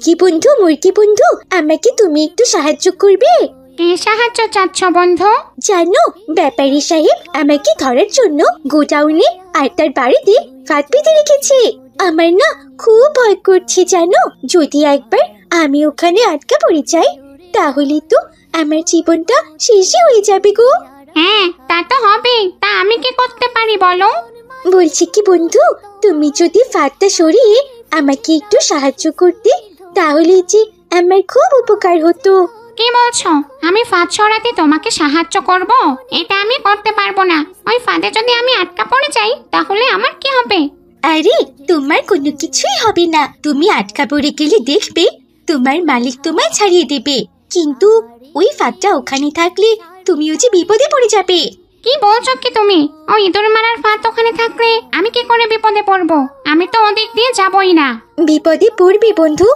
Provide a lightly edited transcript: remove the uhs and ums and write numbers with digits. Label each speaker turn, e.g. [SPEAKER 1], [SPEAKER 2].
[SPEAKER 1] মুরগি বন্ধু, আমাকে তুমি একটু সাহায্য করবে?
[SPEAKER 2] কি সাহায্য চাচ্ছ বন্ধু?
[SPEAKER 1] জানো, ব্যাপারী সাহেব আমাকে ধরার জন্য গোডাউনে আর তার বাড়িতে ফাঁদ পেতে রেখেছে। আমার না খুব ভয় করছে জানো, যদি একবার আমি ওখানে আটকা পড়ে যাই তাহলে তো আমার জীবনটা শেষই হয়ে যাবে গো।
[SPEAKER 2] হ্যাঁ, তা তো হবে। তা আমি কি করতে পারি বলো?
[SPEAKER 1] বলছি কি বন্ধু, তুমি যদি ফাঁদটা সরিয়ে আমাকে একটু সাহায্য করতে তাহলে যে আমার খুব উপকার হতো।
[SPEAKER 2] কি বলছো? আমি ফাঁদ সরাতে তোমাকে সাহায্য করব? এটা আমি করতে পারবো না। ওই ফাঁদে যদি আমি আটকা পড়ে যাই তাহলে আমার কি হবে?
[SPEAKER 1] আরে, তোমার কোনো কিছুই হবে না। তুমি আটকা পড়ে গেলে দেখবে তোমার মালিক তোমায় ছাড়িয়ে দেবে, কিন্তু ওই ফাঁদটা ওখানে থাকলে তুমিও যে বিপদে পড়ে যাবে।
[SPEAKER 2] কি বলছো কি তুমি? ওই ইঁদুর মারার ফাঁদ ওখানে থাকলে আমি কি করে বিপদে পড়বো? আমি তো ওদিক দিয়ে যাবই না।
[SPEAKER 1] বিপদে পড়বে বন্ধু,